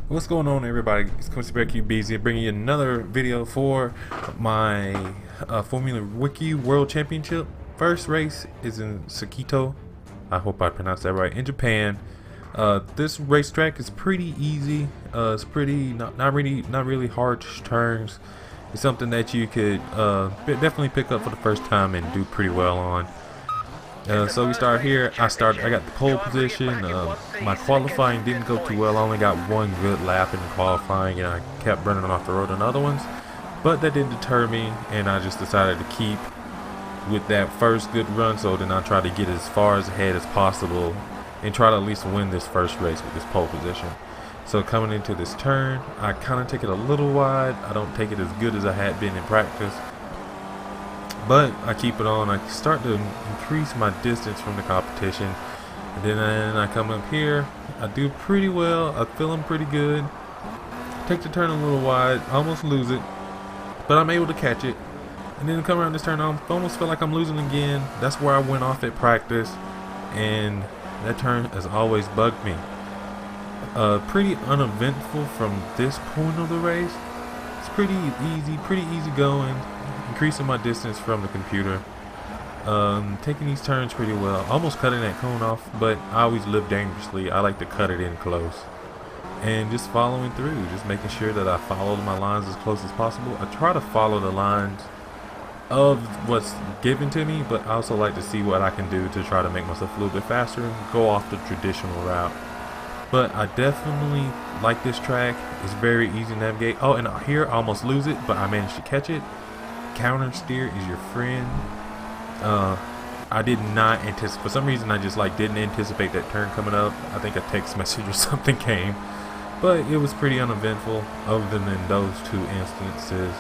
What's going on, everybody? It's Coach Bear QBZ bringing you another video for my Formula Wiki World Championship. First race is in Sakito. I hope I pronounced that right. In Japan. This racetrack is pretty easy. It's pretty not really hard turns. It's something that you could definitely pick up for the first time and do pretty well on. So we start here. I got the pole position. My qualifying didn't go too well. I only got one good lap in the qualifying, and I kept running off the road on other ones. But that didn't deter me, and I just decided to keep with that first good run. So then I tried to get as far ahead as possible and try to at least win this first race with this pole position. So coming into this turn, I kind of take it a little wide. I don't take it as good as I had been in practice, but I keep it on. I start to increase my distance from the competition, and then I come up here. I do pretty well. I'm feeling pretty good. Take the turn a little wide, almost lose it, but I'm able to catch it. And then come around this turn, I almost feel like I'm losing again. That's where I went off at practice, and that turn has always bugged me. Pretty uneventful from this point of the race. It's pretty easy going. Increasing my distance from the computer, taking these turns pretty well, almost cutting that cone off, but I always live dangerously. I like to cut it in close and just following through, just making sure that I follow my lines as close as possible. I try to follow the lines of what's given to me, but I also like to see what I can do to try to make myself a little bit faster and go off the traditional route. But I definitely like this track. It's very easy to navigate. Oh, and here I almost lose it, but I managed to catch it. Counter steer is your friend. I did not anticipate, for some reason I just didn't anticipate that turn coming up. I think a text message or something came, but it was pretty uneventful other than those two instances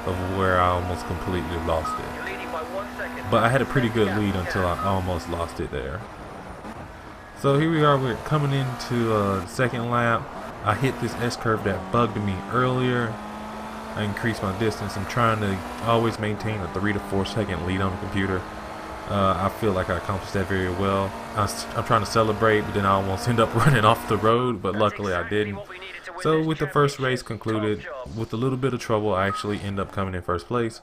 of where I almost completely lost it. But I had a pretty good lead until I almost lost it there. So here we are, we're coming into the second lap. I hit this S-curve that bugged me earlier. I increase my distance. I'm trying to always maintain a 3 to 4 second lead on the computer. I feel like I accomplished that very well. I'm trying to celebrate, but then I almost end up running off the road, but luckily I didn't. So with the first race concluded, with a little bit of trouble, I actually end up coming in first place.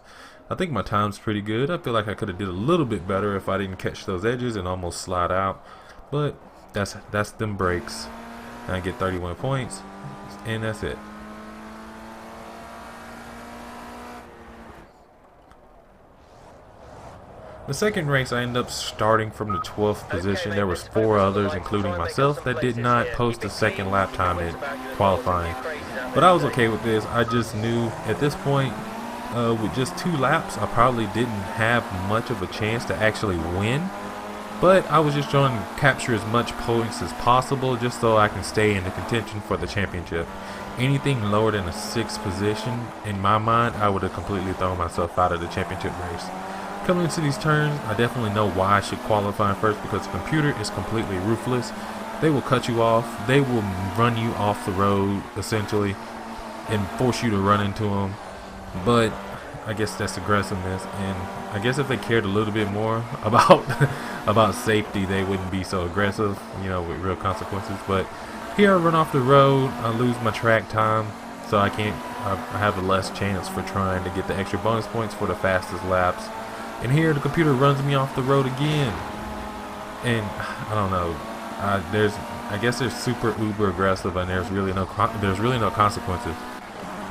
I think my time's pretty good. I feel like I could have did a little bit better if I didn't catch those edges and almost slide out. But that's them breaks. I get 31 points, and that's it. The second race, I ended up starting from the 12th position. There was 4 others, including myself, that did not post a second lap time in qualifying. But I was okay with this. I just knew at this point, with just 2 laps, I probably didn't have much of a chance to actually win. But I was just trying to capture as much points as possible just so I can stay in the contention for the championship. Anything lower than a 6th position, in my mind, I would have completely thrown myself out of the championship race. Coming into these turns, I definitely know why I should qualify first, because the computer is completely ruthless. They will cut you off. They will run you off the road, essentially, and force you to run into them. But I guess that's aggressiveness, and I guess if they cared a little bit more about about safety, they wouldn't be so aggressive, with real consequences. But here I run off the road, I lose my track time, so I have a less chance for trying to get the extra bonus points for the fastest laps. And here the computer runs me off the road again, and I don't know. I guess they're super uber aggressive, and there's really no consequences.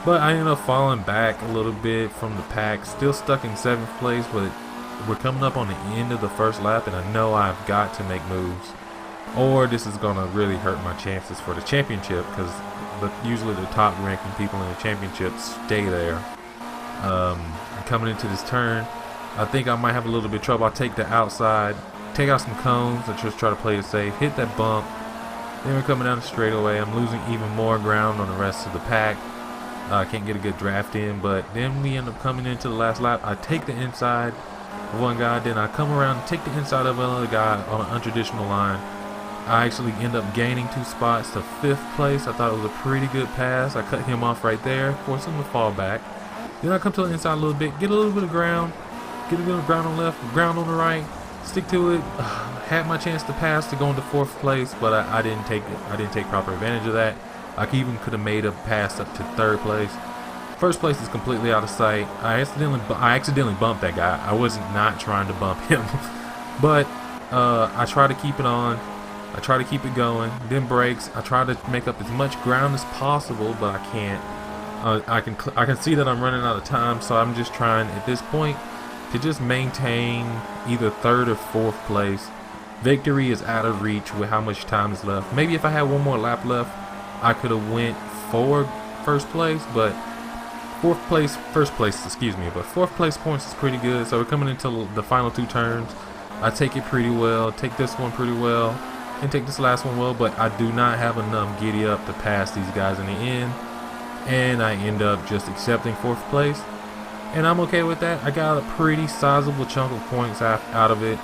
But I ended up falling back a little bit from the pack, still stuck in 7th place. But we're coming up on the end of the first lap, and I know I've got to make moves, or this is gonna really hurt my chances for the championship, because usually the top ranking people in the championship stay there. Coming into this turn, I think I might have a little bit of trouble. I take the outside, take out some cones, and just try to play it safe, hit that bump. Then we're coming down the straightaway. I'm losing even more ground on the rest of the pack. I can't get a good draft in, but then we end up coming into the last lap. I take the inside of one guy, then I come around and take the inside of another guy on an untraditional line. I actually end up gaining 2 spots to 5th place. I thought it was a pretty good pass. I cut him off right there, forced him to fall back. Then I come to the inside a little bit, get a little bit of ground. Get a bit of ground on the left, ground on the right, stick to it. Had my chance to pass to go into 4th place, but I didn't take it. I didn't take proper advantage of that. I even could have made a pass up to third place. First place is completely out of sight. I accidentally bumped that guy. I was not trying to bump him, but I try to keep it on. I try to keep it going. Then brakes. I try to make up as much ground as possible, but I can't. I can see that I'm running out of time, so I'm just trying at this point to just maintain either third or fourth place. Victory is out of reach with how much time is left. Maybe if I had one more lap left, I could have went for first place, but first place, excuse me, but fourth place points is pretty good. So we're coming into the final two turns. I take it pretty well, take this one pretty well, and take this last one well, but I do not have enough giddy up to pass these guys in the end, and I end up just accepting fourth place, and I'm okay with that. I got a pretty sizable chunk of points out of it,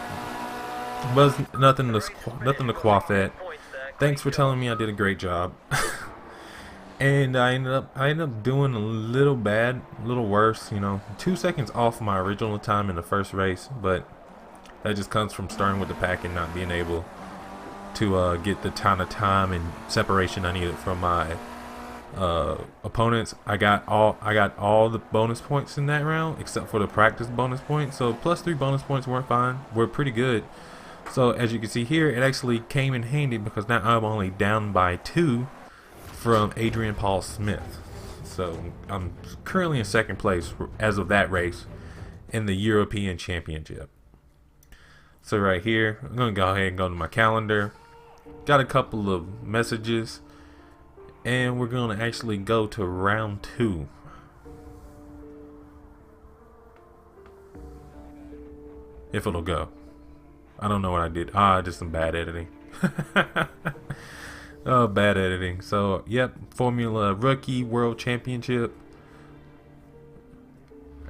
but nothing to quaff at. Thanks for telling me I did a great job. And I ended up doing a little bad, a little worse, you know, 2 seconds off my original time in the first race, but that just comes from starting with the pack and not being able to get the kind of time and separation I needed from my opponents. I got all the bonus points in that round except for the practice bonus points. So +3 bonus points were pretty good. So as you can see here, it actually came in handy because now I'm only down by 2 from Adrian Paul Smith. So I'm currently in second place as of that race in the European Championship. So right here, I'm gonna go ahead and go to my calendar. Got a couple of messages, and we're gonna actually go to round 2. If it'll go. I don't know what I did. I did some bad editing. Oh, bad editing. So, yep, Formula Rookie World Championship.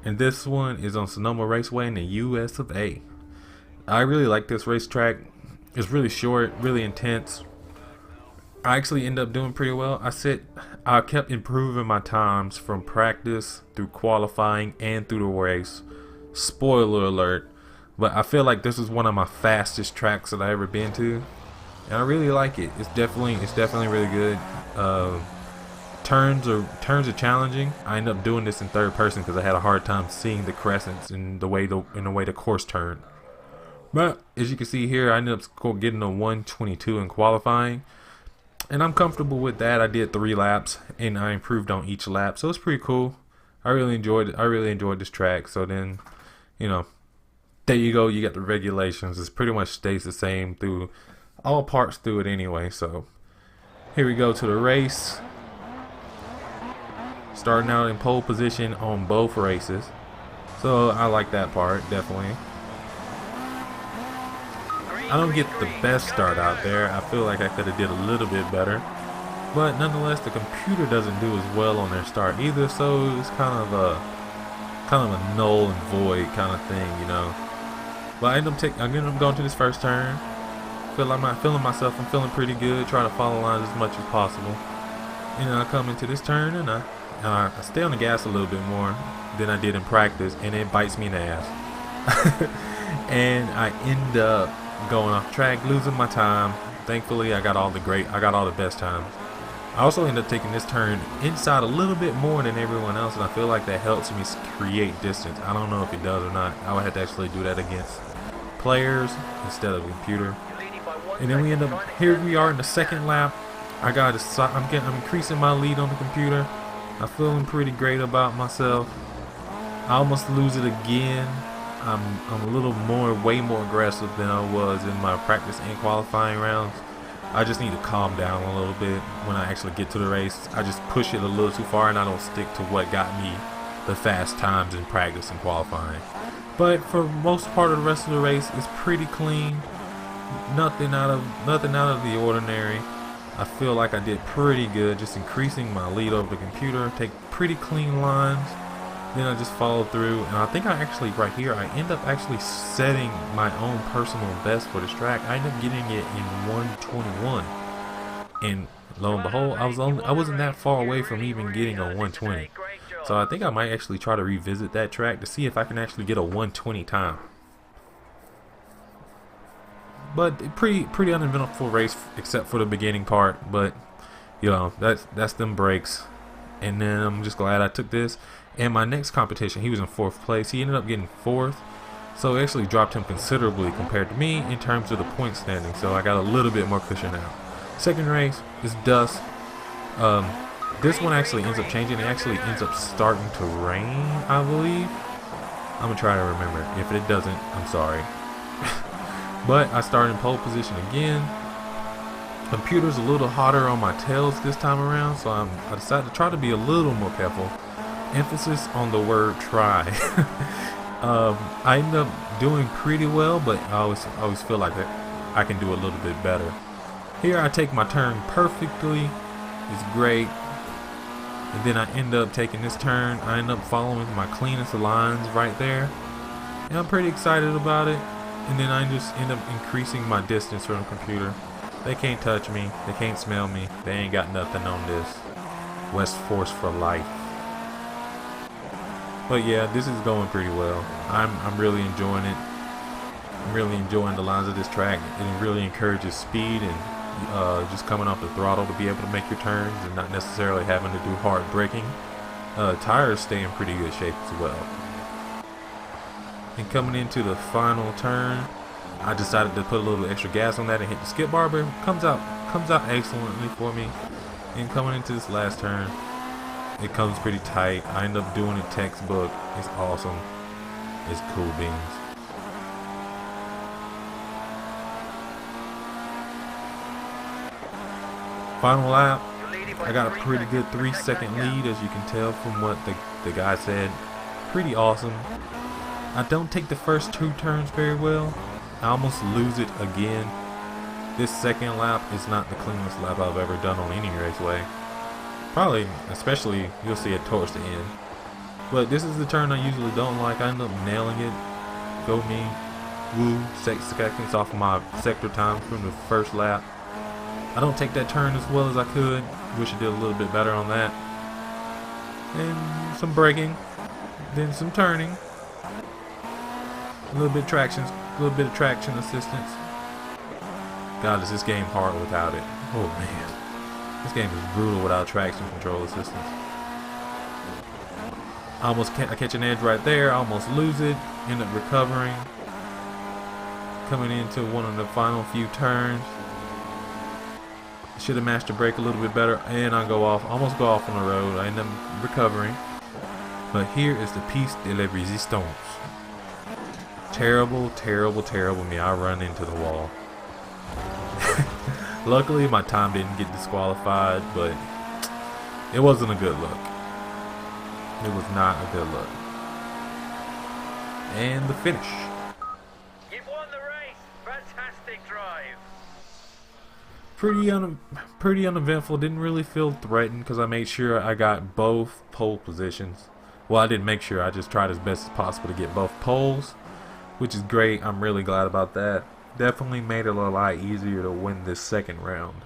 And this one is on Sonoma Raceway in the US of A. I really like this racetrack. It's really short, really intense. I actually end up doing pretty well. I kept improving my times from practice through qualifying and through the race. Spoiler alert. But I feel like this is one of my fastest tracks that I ever been to. And I really like it. It's definitely really good. Turns are challenging. I ended up doing this in third person because I had a hard time seeing the crescents in the way the course turned. But as you can see here, I ended up getting a 122 in qualifying, and I'm comfortable with that. I did 3 laps, and I improved on each lap, so it's pretty cool. I really enjoyed it. I really enjoyed this track. So then, you know, there you go. You got the regulations. It pretty much stays the same through all parts through it anyway. So here we go to the race. Starting out in pole position on both races. So I like that part, definitely. I don't get the best start out there. I feel like I could have did a little bit better. But nonetheless, the computer doesn't do as well on their start either. So it's kind of a null and void kind of thing, you know. But I end up going to this first turn. I'm feeling myself. I'm feeling pretty good. Trying to follow lines as much as possible. And then I come into this turn and I stay on the gas a little bit more than I did in practice, and it bites me in the ass. And I end up going off track, losing my time. Thankfully, I got all the best times. I also end up taking this turn inside a little bit more than everyone else, and I feel like that helps me create distance. I don't know if it does or not. I would have to actually do that against players instead of a computer. And then here we are in the second lap. I'm increasing my lead on the computer. I'm feeling pretty great about myself. I almost lose it again. I'm way more aggressive than I was in my practice and qualifying rounds. I just need to calm down a little bit when I actually get to the race. I just push it a little too far, and I don't stick to what got me the fast times in practice and qualifying. But for most part of the rest of the race, it's pretty clean. Nothing out of the ordinary. I feel like I did pretty good, just increasing my lead over the computer, take pretty clean lines. Then I just follow through, and I think I end up actually setting my own personal best for this track. I end up getting it in 121, and lo and behold, I wasn't that far away from even getting a 120. So I think I might actually try to revisit that track to see if I can actually get a 120 time. But pretty uneventful race except for the beginning part. But You know, that's them breaks. And then I'm just glad I took this. And my next competition, he was in 4th place. He ended up getting 4th. So it actually dropped him considerably compared to me in terms of the point standing. So I got a little bit more cushion now. Second race is Dust. This one actually ends up changing. It actually ends up starting to rain, I believe. I'm going to try to remember. If it doesn't, I'm sorry. But I started in pole position again. Computer's a little hotter on my tails this time around, so I decided to try to be a little more careful. Emphasis on the word try. I ended up doing pretty well, but I always feel like I can do a little bit better. Here I take my turn perfectly. It's great. And then I end up taking this turn. I end up following my cleanest lines right there. And I'm pretty excited about it. And then I just end up increasing my distance from the computer. They can't touch me. They can't smell me. They ain't got nothing on this. West Force for life. But yeah, this is going pretty well. I'm really enjoying it. I'm really enjoying the lines of this track. It really encourages speed and just coming off the throttle to be able to make your turns and not necessarily having to do hard braking. Tires stay in pretty good shape as well. And coming into the final turn, I decided to put a little extra gas on that and hit the skip bar, but it comes out excellently for me. And coming into this last turn, it comes pretty tight. I end up doing it textbook. It's awesome. It's cool beans. Final lap, I got a pretty good 3-second lead, as you can tell from what the guy said. Pretty awesome. I don't take the first 2 turns very well. I almost lose it again. This second lap is not the cleanest lap I've ever done on any raceway. Probably, especially, you'll see it towards the end. But this is the turn I usually don't like. I end up nailing it. Go me. Woo. 6 seconds off of my sector time from the first lap. I don't take that turn as well as I could. Wish I did a little bit better on that. And some braking. Then some turning. A little bit of traction assistance. God, is this game hard without it? Oh man, this game is brutal without traction control assistance. I catch an edge right there. I almost lose it. End up recovering. Coming into one of the final few turns. Should have matched the brake a little bit better, and I almost go off on the road. I end up recovering. But here is the piece de la resistance. Terrible, terrible, terrible me. I run into the wall. Luckily, my time didn't get disqualified, but it wasn't a good look. It was not a good look. And the finish. You've won the race. Fantastic drive. Pretty uneventful. Didn't really feel threatened because I made sure I got both pole positions. Well, I didn't make sure. I just tried as best as possible to get both poles, which is great. I'm really glad about that. Definitely made it a lot easier to win this second round.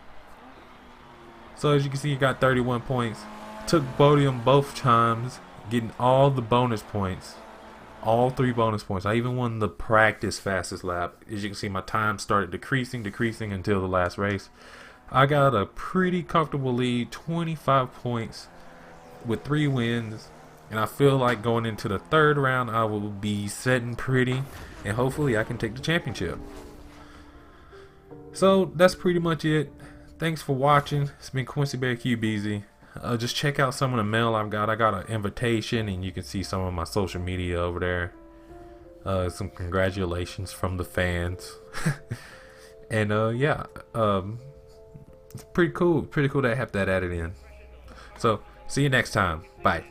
So as you can see, you got 31 points. Took podium both times, getting all the bonus points. All 3 bonus points. I even won the practice fastest lap. As you can see, my time started decreasing until the last race. I got a pretty comfortable lead, 25 points with 3 wins. And I feel like going into the 3rd round, I will be setting pretty. And hopefully I can take the championship. So that's pretty much it. Thanks for watching. It's been Quincy Bear QBZ. Just check out some of the mail I've got. I got an invitation, and you can see some of my social media over there. Some congratulations from the fans. And yeah, it's pretty cool. Pretty cool to have that added in. So see you next time. Bye.